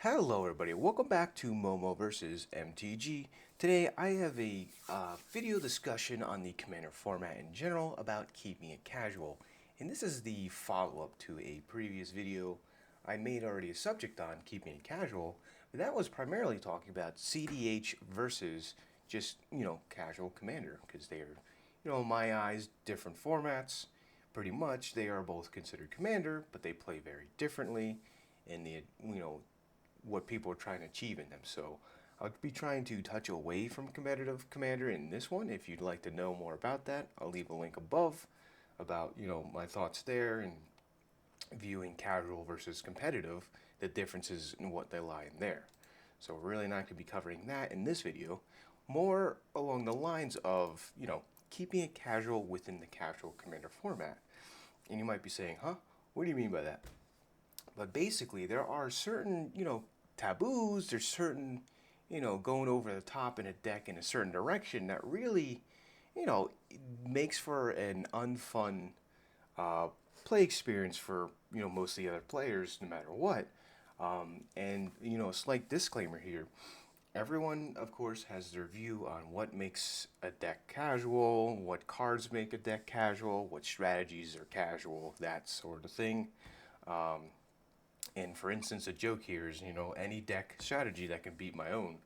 Hello everybody, welcome back to Momo vs. MTG. Today I have a video discussion on the Commander format in general about keeping it casual. And this is the follow-up to a previous video I made already a subject on keeping it casual. But that was primarily talking about CDH versus just, casual Commander. Because they are, in my eyes, different formats. Pretty much, they are both considered Commander, but they play very differently. And the, what people are trying to achieve in them. So I'll be trying to touch away from competitive Commander in this one. If you'd like to know more about that, I'll leave a link above about, my thoughts there and viewing casual versus competitive, the differences in what they lie in there. So we're really not going to be covering that in this video. More along the lines of, keeping it casual within the casual Commander format. And you might be saying, huh? What do you mean by that? But basically, there are certain, taboos, there's certain, going over the top in a deck in a certain direction that really, makes for an unfun play experience for, most of the other players, no matter what. And, a slight disclaimer here. Everyone, of course, has their view on what makes a deck casual, what cards make a deck casual, what strategies are casual, that sort of thing. And for instance, a joke here is, any deck strategy that can beat my own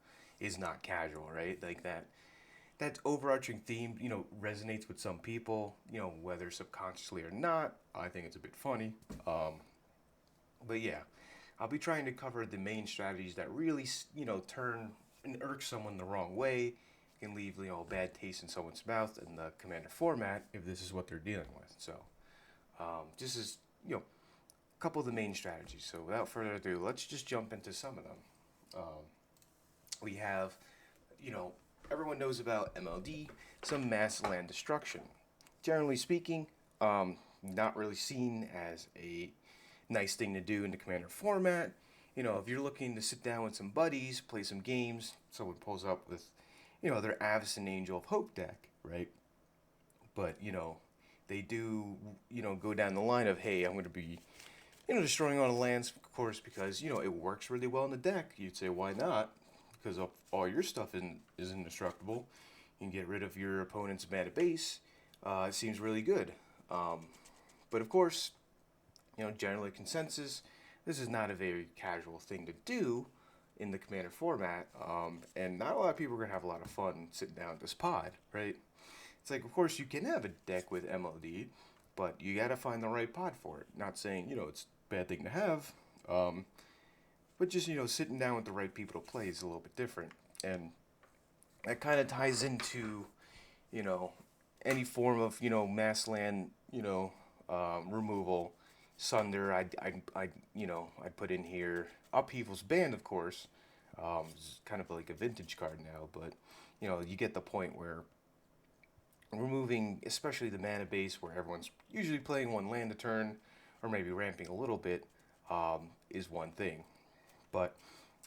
is not casual, right? Like that overarching theme, resonates with some people, whether subconsciously or not. I think it's a bit funny. But yeah, I'll be trying to cover the main strategies that really, turn and irk someone the wrong way, can leave, bad taste in someone's mouth in the Commander format if this is what they're dealing with. So, this is, couple of the main strategies. So without further ado, let's just jump into some of them. We have, everyone knows about MLD, some mass land destruction. Generally speaking, not really seen as a nice thing to do in the Commander format. If you're looking to sit down with some buddies, play some games, someone pulls up with, their Avacyn Angel of Hope deck, right? But, they do, go down the line of, hey, I'm going to be destroying all the lands, of course, because, it works really well in the deck. You'd say, why not? Because all your stuff is indestructible. You can get rid of your opponent's mana base. It seems really good. But of course, generally consensus, this is not a very casual thing to do in the Commander format. And not a lot of people are going to have a lot of fun sitting down at this pod, right? It's like, of course, you can have a deck with MLD, but you got to find the right pod for it. Not saying, it's a bad thing to have, but just, sitting down with the right people to play is a little bit different. And that kind of ties into, any form of, mass land, removal. Sunder, I'd put in here. Upheaval's banned, of course. It's kind of like a vintage card now, but, you get the point where removing, especially the mana base, where everyone's usually playing one land a turn, or maybe ramping a little bit, is one thing. But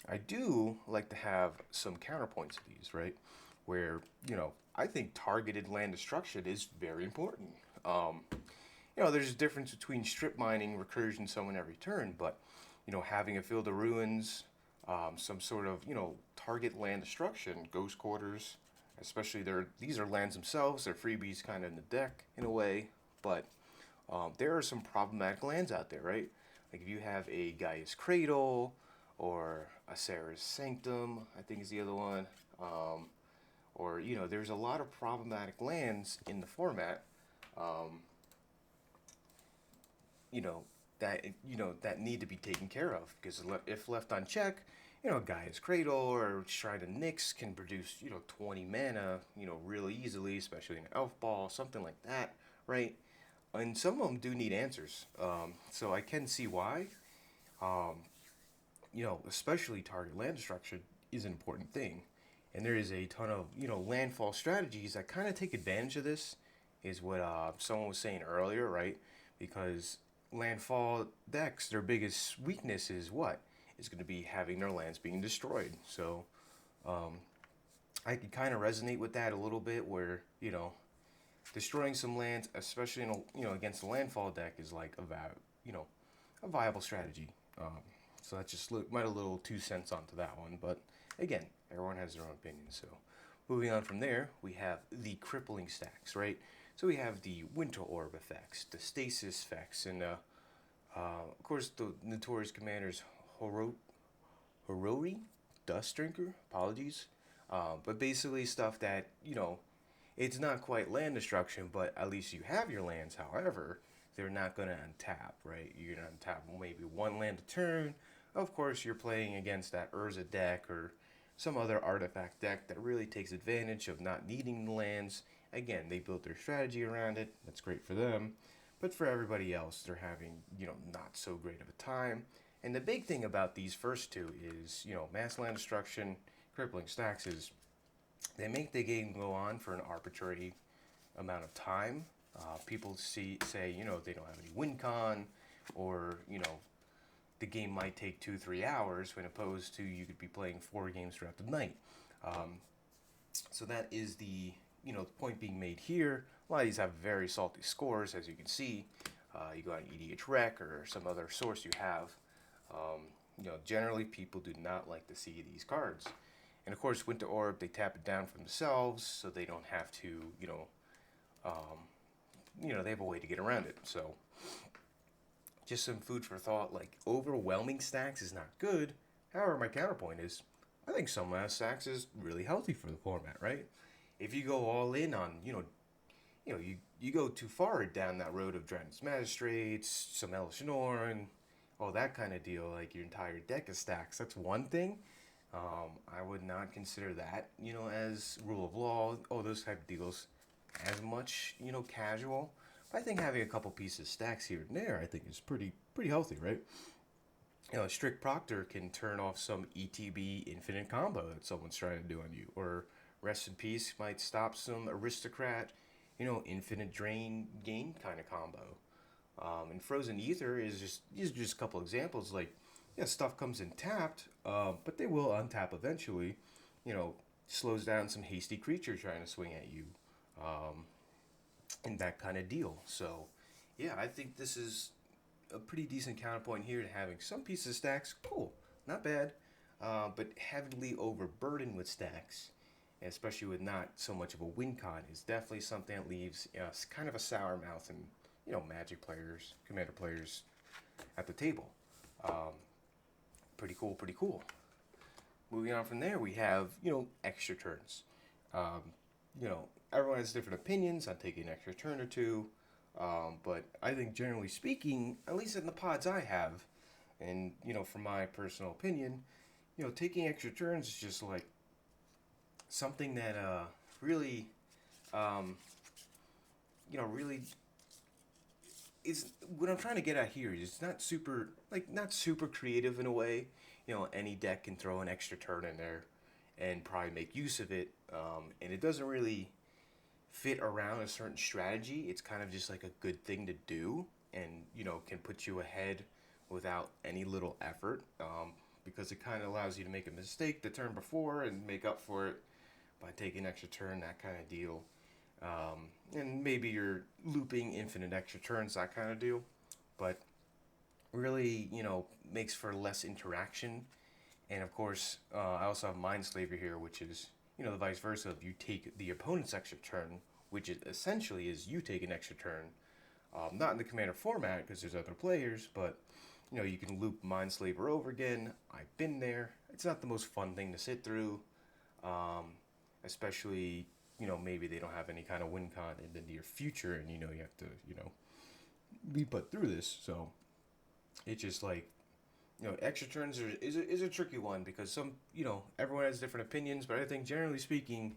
I do like to have some counterpoints to these, right? Where, I think targeted land destruction is very important. There's a difference between strip mining, recursion, summon every turn, but, having a field of ruins, some sort of, target land destruction, ghost quarters, especially these are lands themselves, they're freebies kind of in the deck in a way, but there are some problematic lands out there, right? Like if you have a Gaia's Cradle or a Sarah's Sanctum, I think is the other one, or there's a lot of problematic lands in the format, that need to be taken care of because if left unchecked, Gaia's Cradle or Shrine of Nyx can produce, 20 mana, really easily, especially in Elf Ball, something like that, right? And some of them do need answers. So I can see why. Especially target land destruction is an important thing. And there is a ton of, landfall strategies that kind of take advantage of this, is what someone was saying earlier, right? Because landfall decks, their biggest weakness is what? Is going to be having their lands being destroyed. So I can kind of resonate with that a little bit where, destroying some lands, especially in against a landfall deck is like a viable strategy. So that's just might a little 2 cents onto that one, but again, everyone has their own opinion. So moving on from there, we have the crippling stacks, right? So we have the winter orb effects, the stasis effects, and of course the notorious commanders Horori, Dust Drinker, apologies. But basically stuff that, it's not quite land destruction, but at least you have your lands. However, they're not going to untap, right? You're going to untap maybe one land a turn. Of course, you're playing against that Urza deck or some other artifact deck that really takes advantage of not needing the lands. Again, they built their strategy around it. That's great for them. But for everybody else, they're having, not so great of a time. And the big thing about these first two is, mass land destruction, crippling stacks is they make the game go on for an arbitrary amount of time. People say, they don't have any win con, or, the game might take 2-3 hours, when opposed to you could be playing 4 games throughout the night. So that is the point being made here. A lot of these have very salty scores, as you can see. You go on EDH Rec or some other source you have. Generally people do not like to see these cards. And of course, Winter Orb, they tap it down for themselves, so they don't have to, they have a way to get around it. So, just some food for thought. Like, overwhelming stacks is not good. However, my counterpoint is, I think some last stacks is really healthy for the format, right? If you go all in on, you go too far down that road of Dragon's Magistrates, some Elish Norn, all that kind of deal, like your entire deck of stacks, that's one thing. I would not consider that, as rule of law, those type of deals, as much, casual. But I think having a couple pieces of stacks here and there, I think is pretty healthy, right? Strict Proctor can turn off some ETB infinite combo that someone's trying to do on you, or Rest in Peace might stop some Aristocrat, infinite drain gain kind of combo. And Frozen Ether is just a couple examples. Like, stuff comes in tapped, but they will untap eventually. Slows down some hasty creature trying to swing at you, and that kind of deal. So, I think this is a pretty decent counterpoint here to having some pieces of stacks. Cool, not bad, but heavily overburdened with stacks, especially with not so much of a win con, is definitely something that leaves kind of a sour mouth and Magic players, Commander players at the table. Pretty cool. Moving on from there, we have extra turns. Everyone has different opinions on taking an extra turn or two, but I think generally speaking, at least in the pods I have, and from my personal opinion, taking extra turns is just like something that really, really is what I'm trying to get at here. Is not super creative in a way. Any deck can throw an extra turn in there and probably make use of it, and it doesn't really fit around a certain strategy. It's kind of just like a good thing to do, and can put you ahead without any little effort, because it kind of allows you to make a mistake the turn before and make up for it by taking an extra turn, that kind of deal. And maybe you're looping infinite extra turns, that kind of deal. But really, makes for less interaction. And of course, I also have Mindslaver here, which is, the vice versa of you take the opponent's extra turn, which is essentially is you take an extra turn. Not in the Commander format, because there's other players, but, you can loop Mindslaver over again. I've been there. It's not the most fun thing to sit through, especially maybe they don't have any kind of win con in the near future, and you have to be put through this. So it's just like extra turns is a tricky one, because some everyone has different opinions, but I think generally speaking,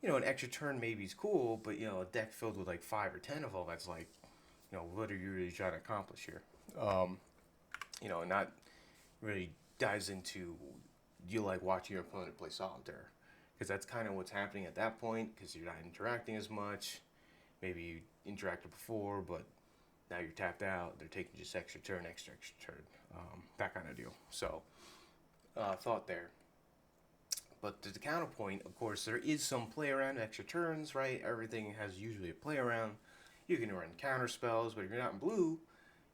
an extra turn maybe is cool, but a deck filled with like 5 or 10 of them, that's like what are you really trying to accomplish here? Not really dives into, do you like watching your opponent play solitaire? Because that's kind of what's happening at that point, because you're not interacting as much. Maybe you interacted before, but now you're tapped out. They're taking just extra turn, extra turn, that kind of deal. So, thought there. But to the counterpoint, of course, there is some play around extra turns, right? Everything has usually a play around. You can run counter spells, but if you're not in blue,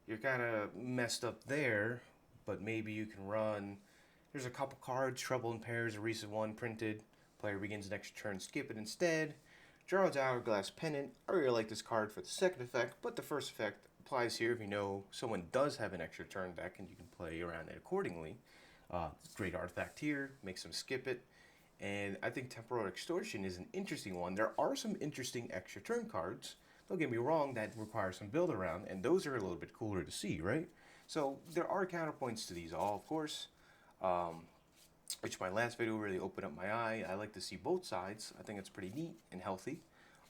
you're kind of messed up there. but maybe you can run. There's a couple cards, Trouble in Pairs, a recent one printed. Player begins the next turn, skip it instead. Jarl's Hourglass Pennant. I really like this card for the second effect, but the first effect applies here if you know someone does have an extra turn deck and you can play around it accordingly. Great artifact here, makes them skip it. And I think Temporal Extortion is an interesting one. There are some interesting extra turn cards, don't get me wrong, that require some build around, and those are a little bit cooler to see, right? So there are counterpoints to these all, of course. Which my last video really opened up my eye. I like to see both sides. I think it's pretty neat and healthy.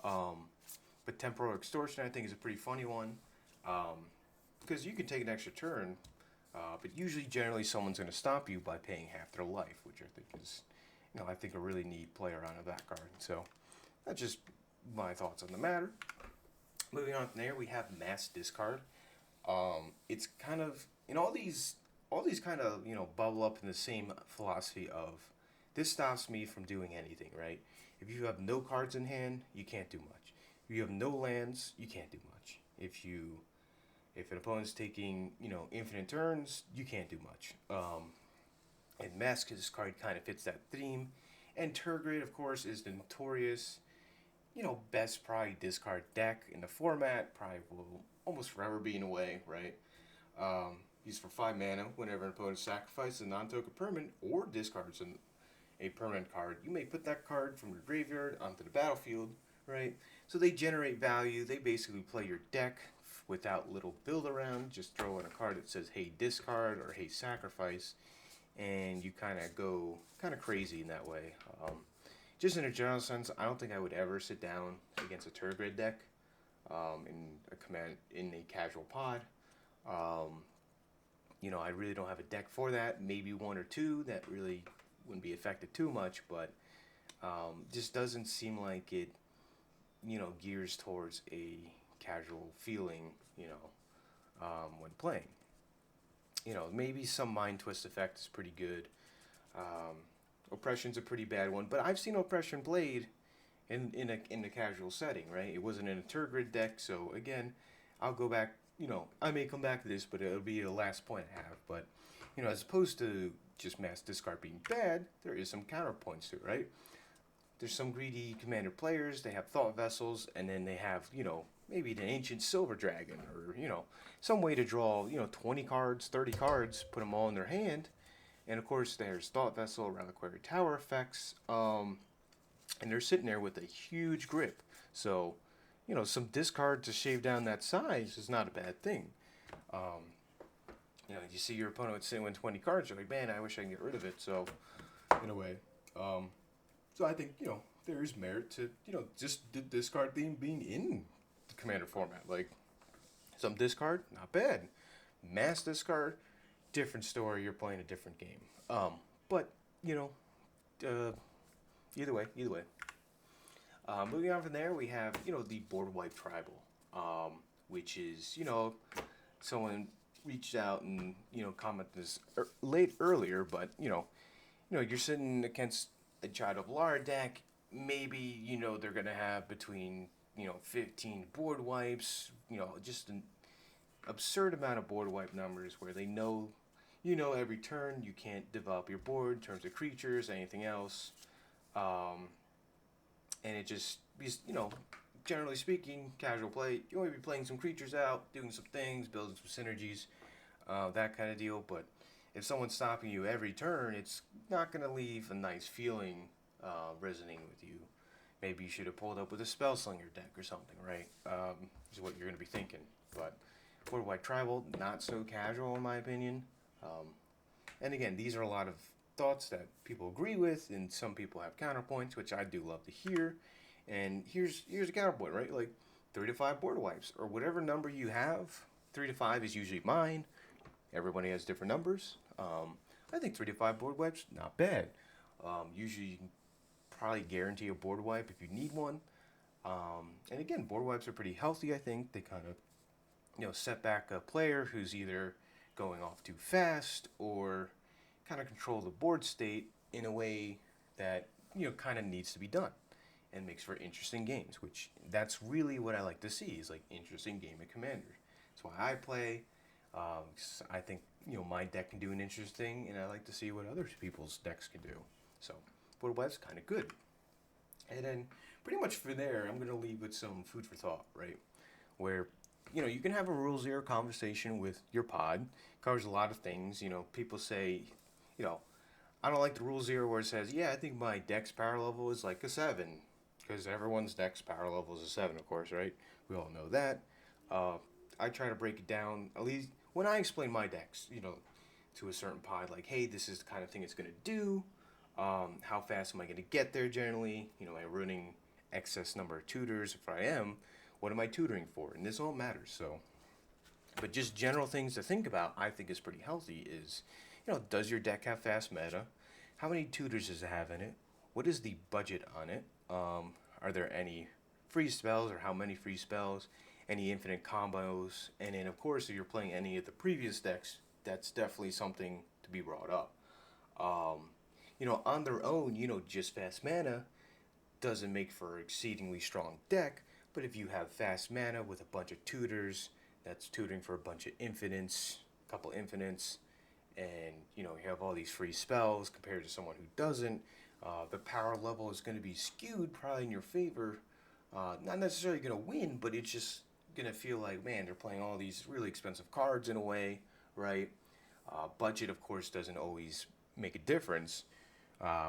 But Temporal Extortion I think is a pretty funny one. Because you can take an extra turn, but usually generally someone's going to stop you by paying half their life, which I think is, I think a really neat play around of that card. So that's just my thoughts on the matter. Moving on from there, we have Mass Discard. It's kind of, all these kind of, bubble up in the same philosophy of, this stops me from doing anything, right? If you have no cards in hand, you can't do much. If you have no lands, you can't do much. If an opponent's taking, infinite turns, you can't do much. And Mask Discard kind of fits that theme. And Turgid, of course, is the notorious, best probably discard deck in the format. Probably will almost forever be in a way, right? Used for 5 mana. Whenever an opponent sacrifices a non-token permanent or discards a permanent card, you may put that card from your graveyard onto the battlefield, right? So they generate value. They basically play your deck without little build around. Just throw in a card that says, hey, discard, or hey, sacrifice, and you kind of go crazy in that way. Just in a general sense, I don't think I would ever sit down against a Turgid deck in a casual pod. I really don't have a deck for that. Maybe one or two that really wouldn't be affected too much, but just doesn't seem like it, gears towards a casual feeling, when playing. Maybe some Mind Twist effect is pretty good. Oppression's a pretty bad one, but I've seen Oppression played in a casual setting, right? It wasn't in a Turgid deck, so again, I'll go back. I may come back to this, but it'll be the last point I have. But, as opposed to just Mass Discard being bad, there is some counterpoints to it, right? There's some greedy commander players, they have Thought Vessels, and then they have, maybe an Ancient Silver Dragon, or, some way to draw, 20 cards, 30 cards, put them all in their hand. And, of course, there's Thought Vessel, Reliquary Tower effects, and they're sitting there with a huge grip. So, some discard to shave down that size is not a bad thing. You see your opponent sitting with 20 cards, you're like, man, I wish I could get rid of it. So, in a way, so I think, there is merit to, just the discard theme being in the Commander format. Like, some discard, not bad. Mass discard, different story, you're playing a different game. But, either way. Moving on from there, we have, the Board Wipe Tribal, which is, someone reached out and, commented this earlier, but, you're sitting against a Child of Lara deck, maybe, they're going to have between, 15 board wipes, just an absurd amount of board wipe numbers where they know, every turn you can't develop your board in terms of creatures, anything else. And it just, generally speaking, casual play, you want to be playing some creatures out, doing some things, building some synergies, that kind of deal. But if someone's stopping you every turn, it's not going to leave a nice feeling resonating with you. Maybe you should have pulled up with a Spellslinger deck or something, right? Is what you're going to be thinking. But Board Wipe Tribal, not so casual in my opinion. And again, these are a lot of thoughts that people agree with, and some people have counterpoints, which I do love to hear. And here's a counterpoint, right? Like 3 to 5 board wipes, or whatever number you have. 3 to 5 is usually mine. Everybody has different numbers. I think 3 to 5 board wipes, not bad. Usually you can probably guarantee a board wipe if you need one. And again, board wipes are pretty healthy, I think. They kind of, set back a player who's either going off too fast or kind of control the board state in a way that, kind of needs to be done and makes for interesting games, which that's really what I like to see is like interesting game of Commander. That's why I play. I think, my deck can do an interesting, and I like to see what other people's decks can do. So board wipes kind of good. And then pretty much for there, I'm gonna leave with some food for thought, right? Where you can have a rule zero conversation with your pod. Covers a lot of things. People say, you know, I don't like the rule zero where it says, yeah, I think my deck's power level is like a 7. Because everyone's deck's power level is a 7, of course, right? We all know that. I try to break it down, at least when I explain my decks, to a certain pod, like, hey, this is the kind of thing it's going to do. How fast am I going to get there generally? Am I running excess number of tutors? If I am, what am I tutoring for? And this all matters. So, but just general things to think about, I think is pretty healthy is, does your deck have fast meta? How many tutors does it have in it? What is the budget on it? Are there any free spells or how many free spells? Any infinite combos? And then, of course, if you're playing any of the previous decks, that's definitely something to be brought up. On their own, just fast mana doesn't make for an exceedingly strong deck, but if you have fast mana with a bunch of tutors, that's tutoring for a bunch of infinites, a couple infinites, and you have all these free spells compared to someone who doesn't, the power level is going to be skewed probably in your favor. Not necessarily going to win, but it's just going to feel like, man, they're playing all these really expensive cards in a way, right? Budget, of course, doesn't always make a difference,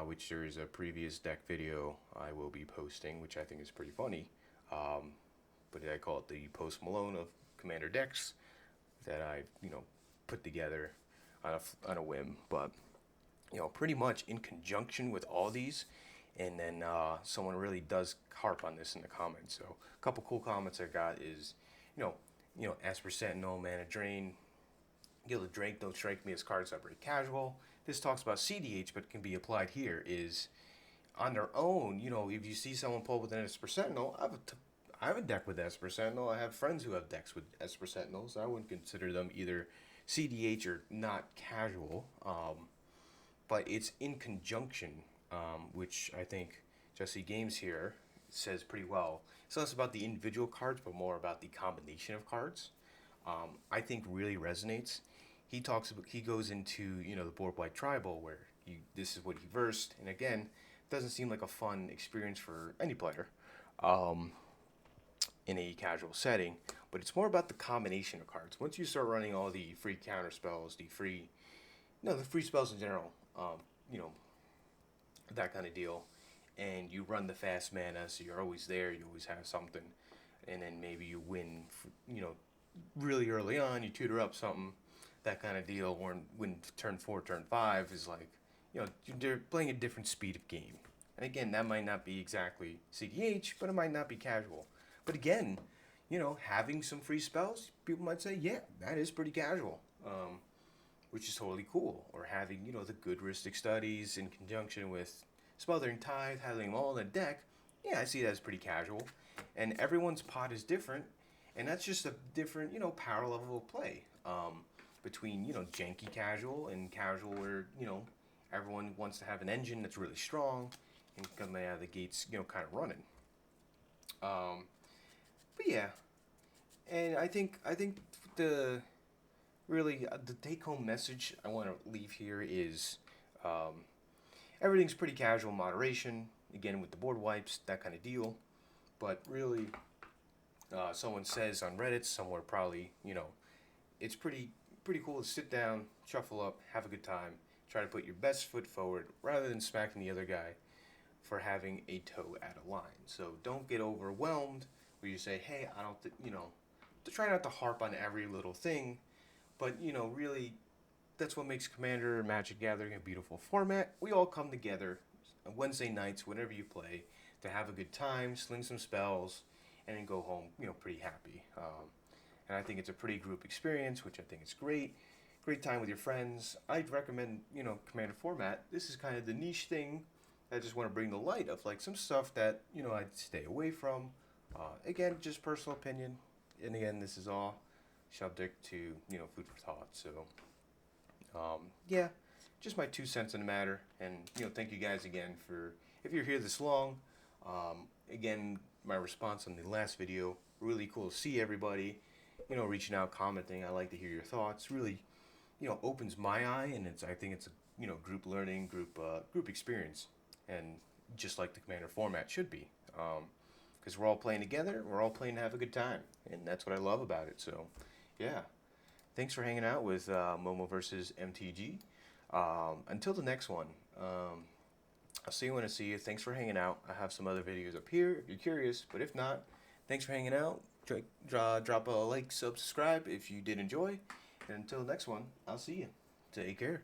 which there is a previous deck video I will be posting, which I think is pretty funny. But I call it the Post Malone of Commander decks that I, put together on a whim. But, pretty much in conjunction with all these, and then someone really does harp on this in the comments. So a couple cool comments I got is, Esper Sentinel, Mana Drain, Gilded Drake don't strike me as cards that break casual. This talks about CDH, but can be applied here. Is on their own, if you see someone pull with an Esper Sentinel, I have a deck with Esper Sentinel. I have friends who have decks with Esper Sentinels. I wouldn't consider them either CDH or not casual. But it's in conjunction, which I think Jesse Games here says pretty well. It's less about the individual cards, but more about the combination of cards. I think really resonates. He goes into the board wide tribal where this is what he versed, and again, it doesn't seem like a fun experience for any player in a casual setting. But it's more about the combination of cards. Once you start running all the free counter spells, the free spells in general, that kind of deal, and you run the fast mana, so you're always there. You always have something, and then maybe you win, really early on. You tutor up something, that kind of deal. Or when turn 4, turn 5 is like, they're playing a different speed of game. And again, that might not be exactly CDH, but it might not be casual. But again, having some free spells, people might say, yeah, that is pretty casual. Which is totally cool. Or having, the good Ristic Studies in conjunction with Smothering Tithe, having them all in a deck, yeah, I see that as pretty casual. And everyone's pot is different, and that's just a different, power level of play. Between, janky casual and casual where, everyone wants to have an engine that's really strong and coming out of the gates, kind of running. But yeah, and I think the take-home message I want to leave here is everything's pretty casual, moderation. Again, with the board wipes, that kind of deal. But really, someone says on Reddit somewhere probably, it's pretty cool to sit down, shuffle up, have a good time, try to put your best foot forward rather than smacking the other guy for having a toe at a line. So don't get overwhelmed where you say, hey, I don't, to try not to harp on every little thing, but, really, that's what makes Commander and Magic Gathering a beautiful format. We all come together on Wednesday nights, whenever you play, to have a good time, sling some spells, and then go home, pretty happy. And I think it's a pretty group experience, which I think is great. Great time with your friends. I'd recommend, Commander format. This is kind of the niche thing I just want to bring to light of, like, some stuff that, I'd stay away from. Again, just personal opinion. And again, this is all subject to, food for thought. So, yeah, just my 2 cents in the matter. And, thank you guys again for, if you're here this long. Again, my response on the last video, really cool to see everybody, reaching out, commenting. I like to hear your thoughts. Really, opens my eye, and I think it's a group learning, group experience, and just like the Commander format should be. Because we're all playing together, we're all playing to have a good time, and that's what I love about it. So, yeah, thanks for hanging out with Momo versus MTG. Until the next one, I'll see you when I see you. Thanks for hanging out. I have some other videos up here if you're curious, but if not, thanks for hanging out. Drop a like, subscribe if you did enjoy. And until the next one, I'll see you. Take care.